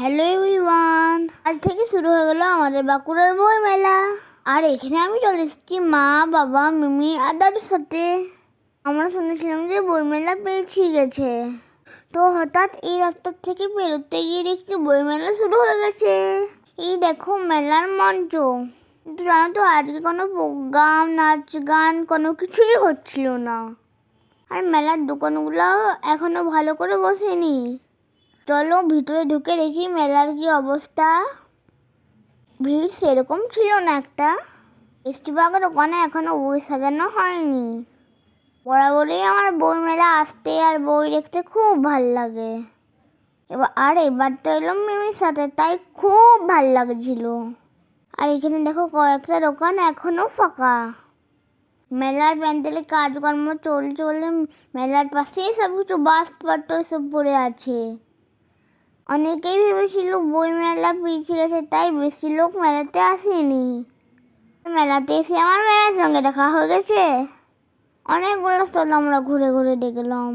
Hello everyone, আজ থেকে শুরু হয়ে গেল আমাদের বাঁকুড়ার বই মেলা। আর এখানে আমি চলে এসেছি মা, বাবা, মিমি আর দাদুর সাথে। আমরা শুনেছিলাম যে বই মেলা পেছিয়ে গেছে, তো হঠাৎ এই রাস্তার থেকে বেরোতে গিয়ে দেখছি বই মেলা শুরু হয়ে গেছে। এই দেখো মেলার মঞ্চ, কিন্তু জানো তো আজকে কোনো প্রোগ্রাম, নাচ গান কোনো কিছুই হচ্ছিল না। আর মেলার দোকানগুলো এখনো ভালো করে বসেনি। চলো ভিতরে ঢুকে দেখি মেলার কি অবস্থা। ভিড় সেরকম ছিল না একটা। বেশিরভাগের ওখানে এখনো বই সাজানো হয়নি। বরাবরই আমার বই মেলা আসতে আর বই দেখতে খুব ভাল লাগে। এবার তো এলাম মিমির সাথে, তাই খুব ভাল লাগছিল। আর এখানে দেখো কয়েকটা দোকান এখনো ফাঁকা। মেলার প্যান্ডেলে কাজকর্ম চলছে বলে মেলার পাশেই সব কিছু বাসপত্র সব পড়ে আছে। অনেকেই ভেবেছিল বই মেলা পিছিয়ে গেছে, তাই বেশি লোক মেলাতে আসেনি। মেলাতে এসে আমার মেয়ের সঙ্গে দেখা হয়ে গেছে। অনেকগুলো স্টল আমরা ঘুরে ঘুরে দেখলাম।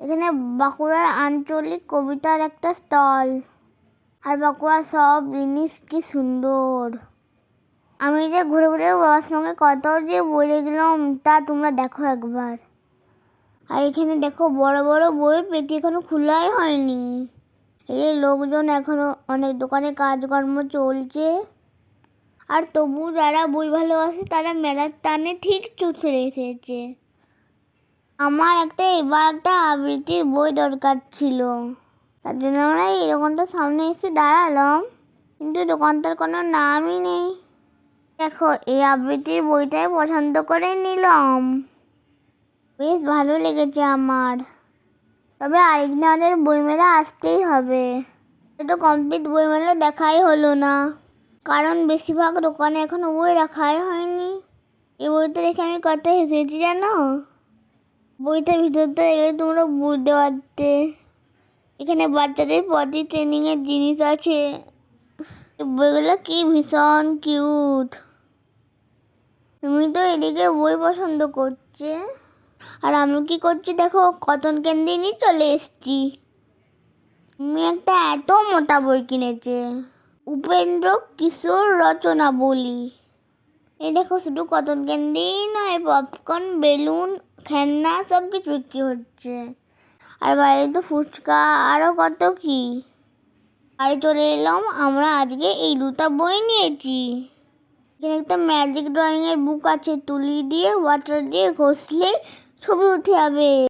এখানে বাঁকুড়ার আঞ্চলিক কবিতার একটা স্টল। আর বাঁকুড়ার সব জিনিস কি সুন্দর। আমি যে ঘুরে ঘুরে বাবার সঙ্গে কত যে বই দেখলাম, তা তোমরা দেখো একবার। আর এখানে দেখো বড় বড় বইয়ের পেটি এখনো খোলাই হয়নি। এই লোকজন এখনো অনেক দোকানে কাজকর্ম চলছে। আর তবু যারা বই ভালোবাসে তারা মেলার টানে ঠিক চলে এসেছে। আমার এবার একটা আবৃত্তির বই দরকার ছিল, তার জন্য আমরা এই দোকানটার সামনে এসে দাঁড়ালাম, কিন্তু দোকানটার কোনো নামই নেই। দেখো এই আবৃত্তির বইটাই পছন্দ করে নিলাম। বেশ ভালো লেগেছে আমার। তবে আরেকদিন আমাদের বইমেলা আসতেই হবে। তো কমপ্লিট বইমেলা দেখাই হলো না, কারণ বেশিরভাগ দোকানে এখনো বই রাখাই হয়নি। এই বইটা দেখে আমি কত হেসেছি জানো। বইটার ভিতরটা এলে তোমরা বুঝতে পারতে। এখানে বাচ্চাদের পটি ট্রেনিংয়ের জিনিস আছে। বইগুলো কি ভীষণ কিউট। তুমি তো এদিকে বই পছন্দ করছে, আর আমি কি করছি দেখো, কটন ক্যান্ডি নিয়ে চলে এসছি। আমি একটা এত মোটা বই কিনেছে, উপেন্দ্র কিশোর রচনা বলি। এই দেখো শুধু কটন ক্যান্ডি নয়, পপকর্ন, বেলুন, খেলনা সব কিছু বিক্রি হচ্ছে। আর বাইরে তো ফুচকা আরও কত কি। বাড়ি চলে এলাম, আমরা আজকে এই দুটো বই নিয়েছি। এখানে একটা ম্যাজিক ড্রয়িংয়ের বুক আছে, তুলি দিয়ে ওয়াটার দিয়ে ঘষলে ছবি উঠে যাবে।